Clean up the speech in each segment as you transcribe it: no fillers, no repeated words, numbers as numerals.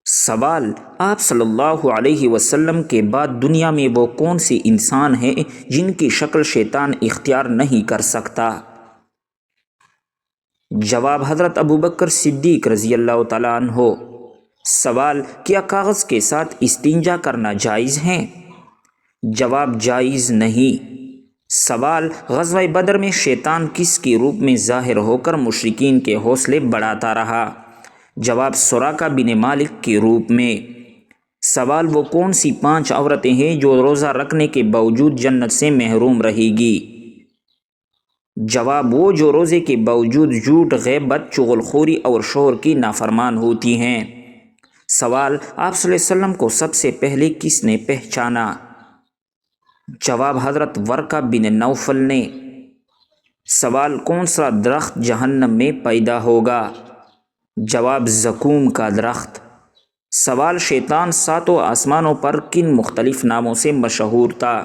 سوال: آپ صلی اللہ علیہ وسلم کے بعد دنیا میں وہ کون سے انسان ہیں جن کی شکل شیطان اختیار نہیں کر سکتا؟ جواب: حضرت ابوبکر صدیق رضی اللہ تعالیٰ عنہ۔ سوال: کیا کاغذ کے ساتھ استنجا کرنا جائز ہے؟ جواب: جائز نہیں۔ سوال: غزوہ بدر میں شیطان کس کے روپ میں ظاہر ہو کر مشرکین کے حوصلے بڑھاتا رہا؟ جواب: سراقہ بن مالک کے روپ میں۔ سوال: وہ کون سی 5 عورتیں ہیں جو روزہ رکھنے کے باوجود جنت سے محروم رہے گی؟ جواب: وہ جو روزے کے باوجود جھوٹ، غیبت، چغل خوری اور شوہر کی نافرمان ہوتی ہیں۔ سوال: آپ صلی اللہ علیہ وسلم کو سب سے پہلے کس نے پہچانا؟ جواب: حضرت ورقہ بن نوفل نے۔ سوال: کون سا درخت جہنم میں پیدا ہوگا؟ جواب: زقوم کا درخت۔ سوال: شیطان 7 آسمانوں پر کن مختلف ناموں سے مشہور تھا؟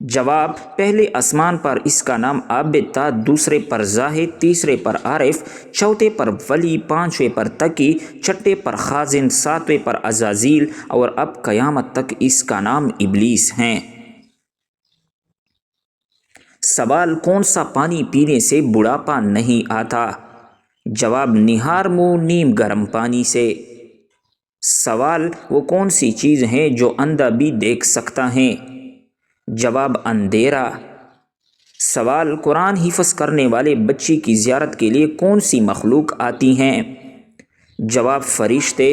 جواب: پہلے آسمان پر اس کا نام عابد تھا، دوسرے پر زاہد، تیسرے پر عارف، چوتھے پر ولی، 5ویں پر تقی، چھٹے پر خازن، 7ویں پر عزازیل اور اب قیامت تک اس کا نام ابلیس ہے۔ سوال: کون سا پانی پینے سے بڑھاپا نہیں آتا؟ جواب: نہار منہ نیم گرم پانی سے۔ سوال: وہ کون سی چیز ہے جو اندھا بھی دیکھ سکتا ہے؟ جواب: اندھیرا۔ سوال: قرآن حفظ کرنے والے بچے کی زیارت کے لیے کون سی مخلوق آتی ہیں؟ جواب: فرشتے۔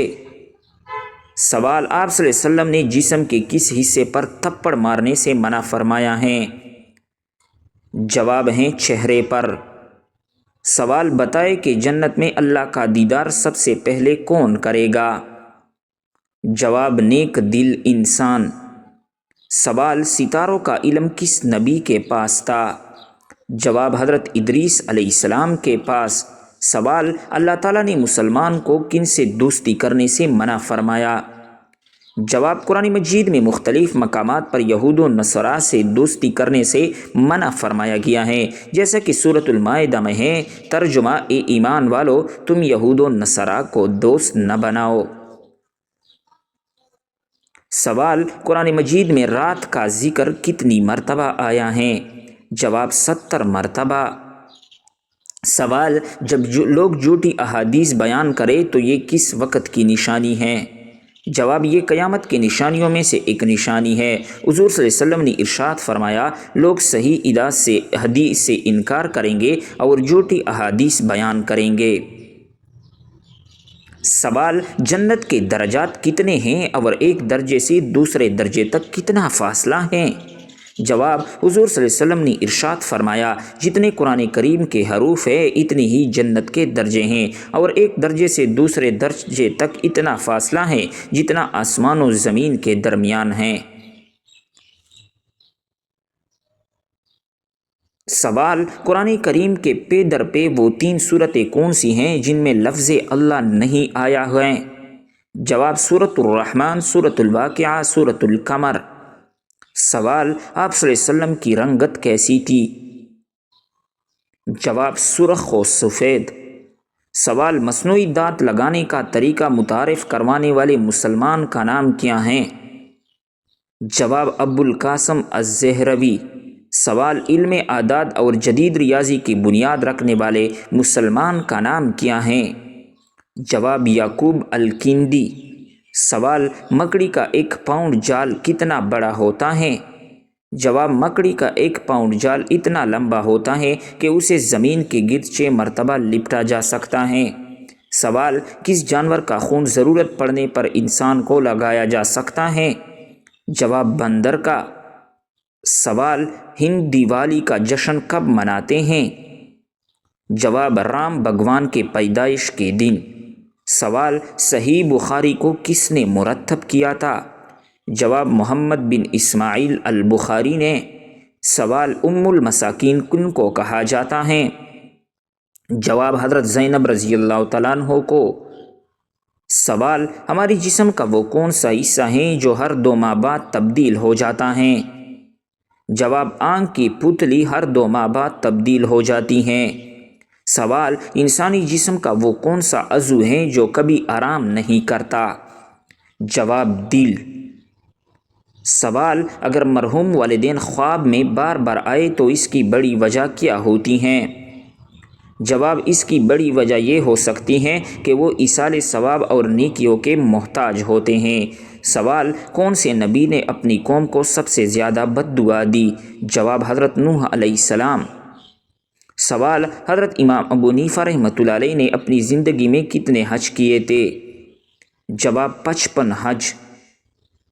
سوال: آپ صلی اللہ علیہ وسلم نے جسم کے کس حصے پر تھپڑ مارنے سے منع فرمایا ہے؟ جواب ہے چہرے پر۔ سوال: بتائے کہ جنت میں اللہ کا دیدار سب سے پہلے کون کرے گا؟ جواب: نیک دل انسان۔ سوال: ستاروں کا علم کس نبی کے پاس تھا؟ جواب: حضرت ادریس علیہ السلام کے پاس۔ سوال: اللہ تعالیٰ نے مسلمان کو کن سے دوستی کرنے سے منع فرمایا؟ جواب: قرآن مجید میں مختلف مقامات پر یہود و نصارہ سے دوستی کرنے سے منع فرمایا گیا ہے، جیسا کہ سورۃ المائدہ میں ہے۔ ترجمہ: اے ایمان والو، تم یہود و نصارہ کو دوست نہ بناؤ۔ سوال: قرآن مجید میں رات کا ذکر کتنی مرتبہ آیا ہے؟ جواب: 70 مرتبہ۔ سوال: جب لوگ جھوٹی احادیث بیان کریں تو یہ کس وقت کی نشانی ہے؟ جواب: یہ قیامت کی نشانیوں میں سے ایک نشانی ہے۔ حضور صلی اللہ علیہ وسلم نے ارشاد فرمایا: لوگ صحیح حدیث سے انکار کریں گے اور جھوٹی احادیث بیان کریں گے۔ سوال: جنت کے درجات کتنے ہیں اور ایک درجے سے دوسرے درجے تک کتنا فاصلہ ہے؟ جواب: حضور صلی اللہ علیہ وسلم نے ارشاد فرمایا: جتنے قرآن کریم کے حروف ہیں اتنے ہی جنت کے درجے ہیں، اور ایک درجے سے دوسرے درجے تک اتنا فاصلہ ہے جتنا آسمان و زمین کے درمیان ہے۔ سوال: قرآن کریم کے پے در پہ وہ 3 سورتیں کون سی ہیں جن میں لفظ اللہ نہیں آیا ہے؟ جواب: سورۃ الرحمن، سورۃ الواقعہ، سورۃ القمر۔ سوال: آپ صلی اللہ علیہ وسلم کی رنگت کیسی تھی؟ جواب: سرخ و سفید۔ سوال: مصنوعی دانت لگانے کا طریقہ متعارف کروانے والے مسلمان کا نام کیا ہے؟ جواب: ابو القاسم الزہروی۔ سوال: علم اعداد اور جدید ریاضی کی بنیاد رکھنے والے مسلمان کا نام کیا ہے؟ جواب: یعقوب الکندی۔ سوال: مکڑی کا 1 پاؤنڈ جال کتنا بڑا ہوتا ہے؟ جواب: مکڑی کا 1 پاؤنڈ جال اتنا لمبا ہوتا ہے کہ اسے زمین کے گرد 6 مرتبہ لپٹا جا سکتا ہے۔ سوال: کس جانور کا خون ضرورت پڑنے پر انسان کو لگایا جا سکتا ہے؟ جواب: بندر کا۔ سوال: ہند دیوالی کا جشن کب مناتے ہیں؟ جواب: رام بھگوان کے پیدائش کے دن۔ سوال: صحیح بخاری کو کس نے مرتب کیا تھا؟ جواب: محمد بن اسماعیل البخاری نے۔ سوال: ام المساکین کن کو کہا جاتا ہے؟ جواب: حضرت زینب رضی اللہ تعالیٰ عنہ کو۔ سوال: ہماری جسم کا وہ کون سا حصہ ہے جو ہر 2 ماہ بعد تبدیل ہو جاتا ہے؟ جواب: آنکھ کی پتلی ہر 2 ماہ بعد تبدیل ہو جاتی ہیں۔ سوال: انسانی جسم کا وہ کون سا عضو ہے جو کبھی آرام نہیں کرتا؟ جواب: دل۔ سوال: اگر مرحوم والدین خواب میں بار بار آئے تو اس کی بڑی وجہ کیا ہوتی ہیں؟ جواب: اس کی بڑی وجہ یہ ہو سکتی ہے کہ وہ ایصال ثواب اور نیکیوں کے محتاج ہوتے ہیں۔ سوال: کون سے نبی نے اپنی قوم کو سب سے زیادہ بد دعا دی؟ جواب: حضرت نوح علیہ السلام۔ سوال: حضرت امام ابو حنیفہ رحمۃ اللہ علیہ نے اپنی زندگی میں کتنے حج کیے تھے؟ جواب: 55 حج۔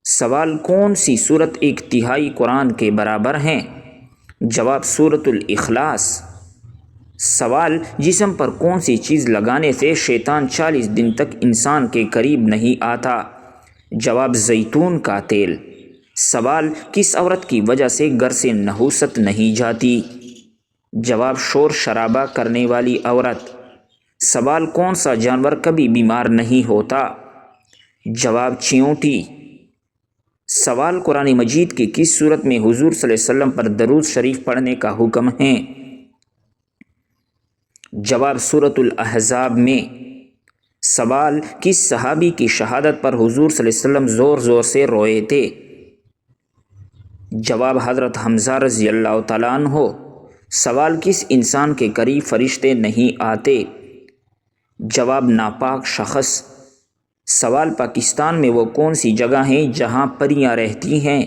سوال: کون سی سورت 1/3 قرآن کے برابر ہیں؟ جواب: سورۃ الاخلاص۔ سوال: جسم پر کون سی چیز لگانے سے شیطان 40 دن تک انسان کے قریب نہیں آتا؟ جواب: زیتون کا تیل۔ سوال: کس عورت کی وجہ سے گھر سے نحوست نہیں جاتی؟ جواب: شور شرابہ کرنے والی عورت۔ سوال: کون سا جانور کبھی بیمار نہیں ہوتا؟ جواب: چیونٹی۔ سوال: قرآن مجید کی کس صورت میں حضور صلی اللہ علیہ وسلم پر درود شریف پڑھنے کا حکم ہے؟ جواب: سورۃ الاحزاب میں۔ سوال: کس صحابی کی شہادت پر حضور صلی اللہ علیہ وسلم زور زور سے روئے تھے؟ جواب: حضرت حمزہ رضی اللہ تعالیٰ عنہ۔ سوال: کس انسان کے قریب فرشتے نہیں آتے؟ جواب: ناپاک شخص۔ سوال: پاکستان میں وہ کون سی جگہ ہیں جہاں پریاں رہتی ہیں؟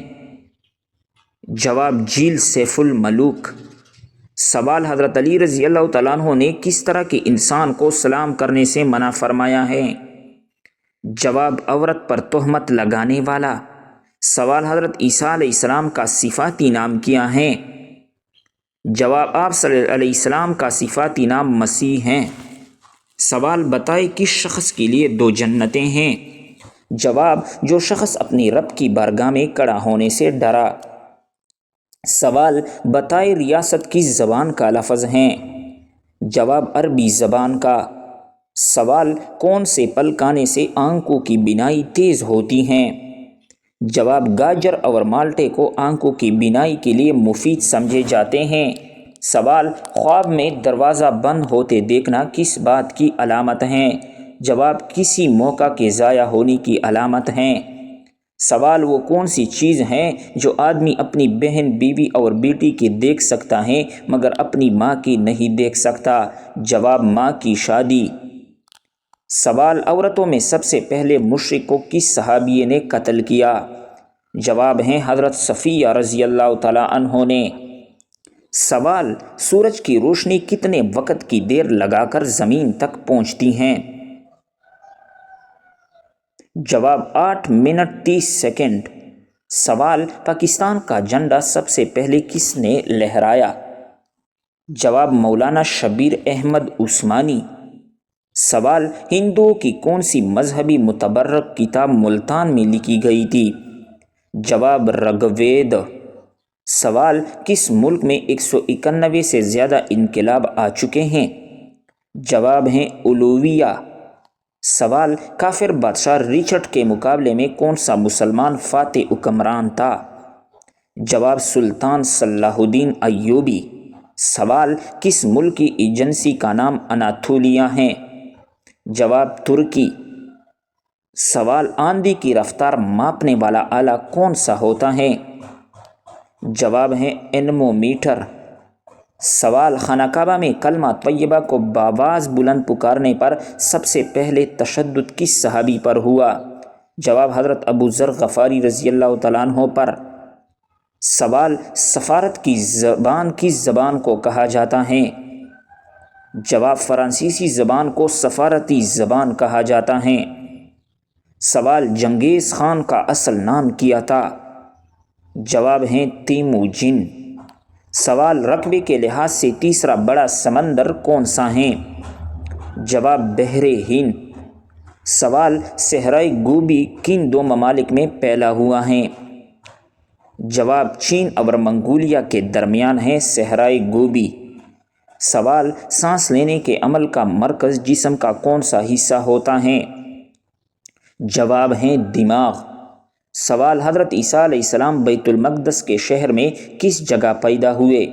جواب: جھیل سیف الملوک۔ سوال: حضرت علی رضی اللہ تعالیٰ عنہ نے کس طرح کے انسان کو سلام کرنے سے منع فرمایا ہے؟ جواب: عورت پر تہمت لگانے والا۔ سوال: حضرت عیسیٰ علیہ السلام کا صفاتی نام کیا ہیں؟ جواب: آپ صلی اللہ علیہ وسلم کا صفاتی نام مسیح ہیں۔ سوال: بتائیں کس شخص کے لیے 2 جنتیں ہیں؟ جواب: جو شخص اپنی رب کی بارگاہ میں کھڑا ہونے سے ڈرا۔ سوال: بتائیں ریاست کس زبان کا لفظ ہے؟ جواب: عربی زبان کا۔ سوال: کون سے پھل کھانے سے آنکھوں کی بینائی تیز ہوتی ہیں؟ جواب: گاجر اور مالٹے کو آنکھوں کی بینائی کے لیے مفید سمجھے جاتے ہیں۔ سوال: خواب میں دروازہ بند ہوتے دیکھنا کس بات کی علامت ہے؟ جواب: کسی موقع کے ضائع ہونے کی علامت ہے۔ سوال: وہ کون سی چیز ہے جو آدمی اپنی بہن، بیوی اور بیٹی کی دیکھ سکتا ہے مگر اپنی ماں کی نہیں دیکھ سکتا؟ جواب: ماں کی شادی۔ سوال: عورتوں میں سب سے پہلے مشرک کو کس صحابی نے قتل کیا؟ جواب ہے حضرت صفیہ رضی اللہ تعالیٰ عنہ نے۔ سوال: سورج کی روشنی کتنے وقت کی دیر لگا کر زمین تک پہنچتی ہیں؟ جواب: 8 منٹ 30 سیکنڈ۔ سوال: پاکستان کا جھنڈا سب سے پہلے کس نے لہرایا؟ جواب: مولانا شبیر احمد عثمانی۔ سوال: ہندوؤں کی کون سی مذہبی متبرک کتاب ملتان میں لکھی گئی تھی؟ جواب: رگ وید۔ سوال: کس ملک میں 191 سے زیادہ انقلاب آ چکے ہیں؟ جواب ہے الوویہ۔ سوال: کافر بادشاہ رچرڈ کے مقابلے میں کون سا مسلمان فاتح حکمران تھا؟ جواب: سلطان صلاح الدین ایوبی۔ سوال: کس ملک کی ایجنسی کا نام اناتولیہ ہے؟ جواب: ترکی۔ سوال: آندھی کی رفتار ماپنے والا آلہ کون سا ہوتا ہے؟ جواب ہے اینمومیٹر۔ سوال: خانہ کعبہ میں کلمہ طیبہ کو بآواز بلند پکارنے پر سب سے پہلے تشدد کس صحابی پر ہوا؟ جواب: حضرت ابو ذر غفاری رضی اللہ تعالیٰ عنہ پر۔ سوال: سفارت کی زبان کس زبان کو کہا جاتا ہے؟ جواب: فرانسیسی زبان کو سفارتی زبان کہا جاتا ہے۔ سوال: چنگیز خان کا اصل نام کیا تھا؟ جواب ہے تیموجن۔ سوال: رقبے کے لحاظ سے تیسرا بڑا سمندر کون سا ہے؟ جواب: بحر ہند۔ سوال: صحرائے گوبی کن 2 ممالک میں پھیلا ہوا ہے؟ جواب: چین اور منگولیا کے درمیان ہے صحرائے گوبی۔ سوال: سانس لینے کے عمل کا مرکز جسم کا کون سا حصہ ہوتا ہے؟ جواب ہے دماغ۔ سوال: حضرت عیسیٰ علیہ السلام بیت المقدس کے شہر میں کس جگہ پیدا ہوئے؟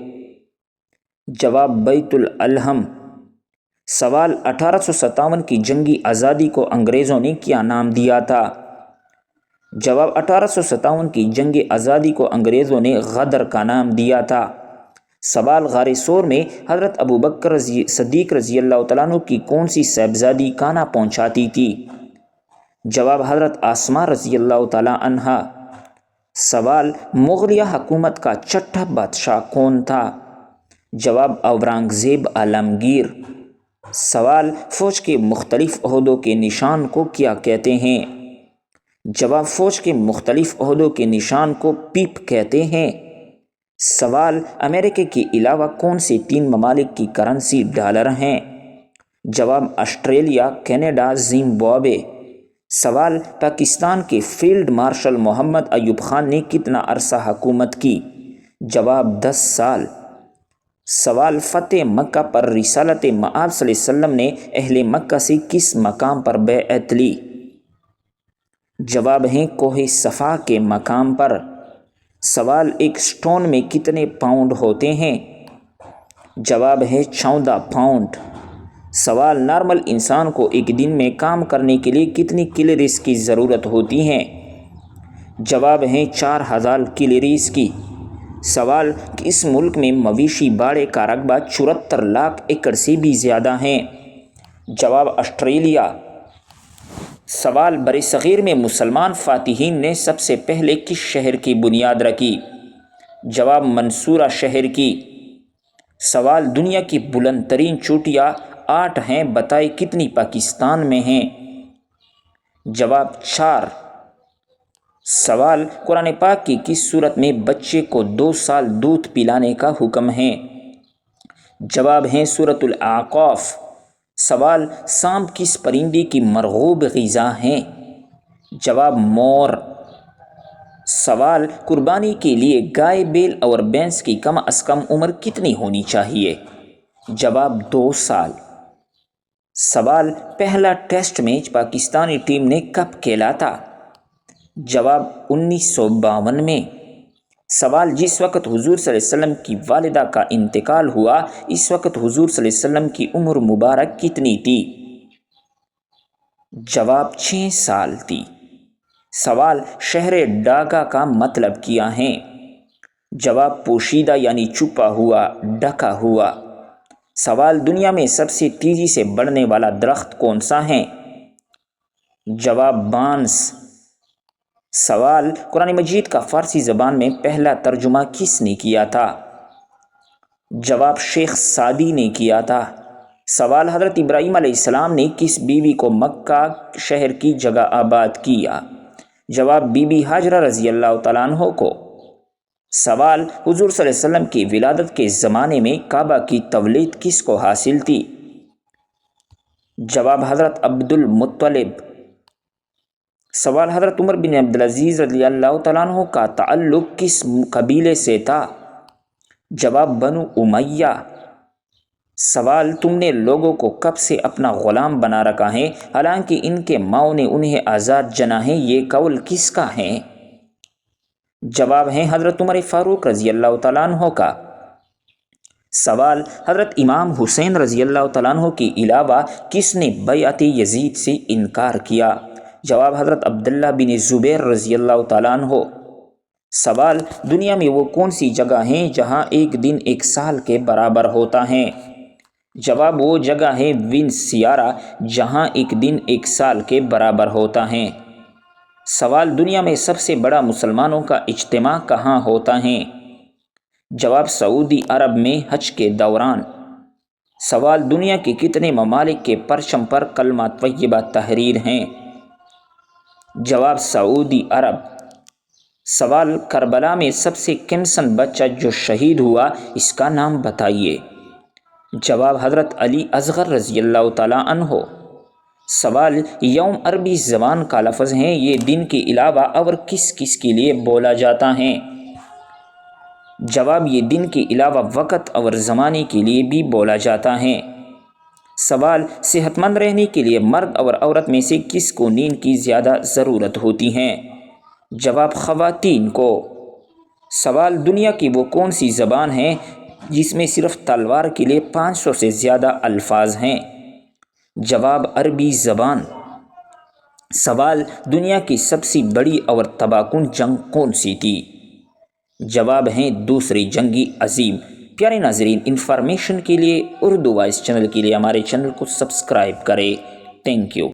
جواب: بیت الحم۔ سوال 1857 کی جنگی آزادی کو انگریزوں نے کیا نام دیا تھا؟ جواب 1857 کی جنگ آزادی کو انگریزوں نے غدر کا نام دیا تھا۔ سوال غار سور میں حضرت ابوبکر صدیق رضی اللہ تعالیٰ عنہ کی کون سی صاحبزادی کھانا پہنچاتی تھی؟ جواب حضرت آسماء رضی اللہ تعالیٰ عنہا۔ سوال مغلیہ حکومت کا چھٹا بادشاہ کون تھا؟ جواب اورنگزیب عالمگیر۔ سوال فوج کے مختلف عہدوں کے نشان کو کیا کہتے ہیں؟ جواب فوج کے مختلف عہدوں کے نشان کو پیپ کہتے ہیں۔ سوال امریکہ کے علاوہ کون سے 3 ممالک کی کرنسی ڈالر ہیں؟ جواب آسٹریلیا، کینیڈا، زمبابوے۔ سوال پاکستان کے فیلڈ مارشل محمد ایوب خان نے کتنا عرصہ حکومت کی؟ جواب 10 سال۔ سوال فتح مکہ پر رسالت مآب صلی اللہ علیہ وسلم نے اہل مکہ سے کس مقام پر بیعت لی؟ جواب ہیں کوہ صفا کے مقام پر۔ سوال ایک سٹون میں کتنے پاؤنڈ ہوتے ہیں؟ جواب ہے 14 پاؤنڈ۔ سوال نارمل انسان کو ایک دن میں کام کرنے کے لیے کتنی کیلوریز کی ضرورت ہوتی ہے؟ جواب ہیں 4000 کیلوریز کی۔ سوال کس ملک میں مویشی باڑے کا رقبہ 74 لاکھ ایکڑ سے بھی زیادہ ہیں؟ جواب آسٹریلیا۔ سوال برصغیر میں مسلمان فاتحین نے سب سے پہلے کس شہر کی بنیاد رکھی؟ جواب منصورہ شہر کی۔ سوال دنیا کی بلند ترین چوٹیاں 8 ہیں، بتائیں کتنی پاکستان میں ہیں؟ جواب 4۔ سوال قرآن پاک کی کس صورت میں بچے کو 2 سال دودھ پلانے کا حکم ہے؟ جواب ہیں سورۃ الاعقاف۔ سوال سانپ کس پرندے کی مرغوب غذا ہیں؟ جواب مور۔ سوال قربانی کے لیے گائے، بیل اور بھینس کی کم از کم عمر کتنی ہونی چاہیے؟ جواب 2 سال۔ سوال پہلا ٹیسٹ میچ پاکستانی ٹیم نے کب کھیلا تھا؟ جواب 1952 میں۔ سوال جس وقت حضور صلی اللہ علیہ وسلم کی والدہ کا انتقال ہوا اس وقت حضور صلی اللہ علیہ وسلم کی عمر مبارک کتنی تھی؟ جواب 6 سال تھی۔ سوال شہر ڈاگا کا مطلب کیا ہے؟ جواب پوشیدہ یعنی چھپا ہوا، ڈھکا ہوا۔ سوال دنیا میں سب سے تیزی سے بڑھنے والا درخت کون سا ہے؟ جواب بانس۔ سوال قرآن مجید کا فارسی زبان میں پہلا ترجمہ کس نے کیا تھا؟ جواب شیخ سعدی نے کیا تھا۔ سوال حضرت ابراہیم علیہ السلام نے کس بیوی کو مکہ شہر کی جگہ آباد کیا؟ جواب بی بی ہاجرہ رضی اللہ تعالیٰ عنہ کو۔ سوال حضور صلی اللہ علیہ وسلم کی ولادت کے زمانے میں کعبہ کی تولید کس کو حاصل تھی؟ جواب حضرت عبد المطلب۔ سوال حضرت عمر بن عبدالعزیز رضی اللہ تعالیٰ عنہ کا تعلق کس قبیلے سے تھا؟ جواب بنو امیہ۔ سوال تم نے لوگوں کو کب سے اپنا غلام بنا رکھا ہے حالانکہ ان کے ماؤں نے انہیں آزاد جنا ہے، یہ قول کس کا ہے؟ جواب ہے حضرت عمر فاروق رضی اللہ تعالیٰ عنہ کا۔ سوال حضرت امام حسین رضی اللہ تعالیٰ عنہ کے علاوہ کس نے بیعت یزید سے انکار کیا؟ جواب حضرت عبداللہ بن زبیر رضی اللہ تعالیٰ عنہ۔ سوال دنیا میں وہ کون سی جگہ ہیں جہاں ایک دن 1 سال کے برابر ہوتا ہے؟ جواب وہ جگہ ہے وین سیارہ جہاں ایک دن 1 سال کے برابر ہوتا ہے۔ سوال دنیا میں سب سے بڑا مسلمانوں کا اجتماع کہاں ہوتا ہے؟ جواب سعودی عرب میں حج کے دوران۔ سوال دنیا کے کتنے ممالک کے پرچم پر کلمہ طیبہ تحریر ہیں؟ جواب سعودی عرب۔ سوال کربلا میں سب سے کمسن بچہ جو شہید ہوا اس کا نام بتائیے؟ جواب حضرت علی اصغر رضی اللہ تعالیٰ عنہ۔ سوال یوم عربی زبان کا لفظ ہے، یہ دن کے علاوہ اور کس کس کے لیے بولا جاتا ہے؟ جواب یہ دن کے علاوہ وقت اور زمانے کے لیے بھی بولا جاتا ہے۔ سوال صحت مند رہنے کے لیے مرد اور عورت میں سے کس کو نیند کی زیادہ ضرورت ہوتی ہے؟ جواب خواتین کو۔ سوال دنیا کی وہ کون سی زبان ہے جس میں صرف تلوار کے لیے 500 سے زیادہ الفاظ ہیں؟ جواب عربی زبان۔ سوال دنیا کی سب سے بڑی اور تباہ کن جنگ کون سی تھی؟ جواب ہیں دوسری جنگ عظیم۔ پیارے ناظرین، انفارمیشن کے لیے اردو وائس چینل کے لیے ہمارے چینل کو سبسکرائب کریں۔ Thank you.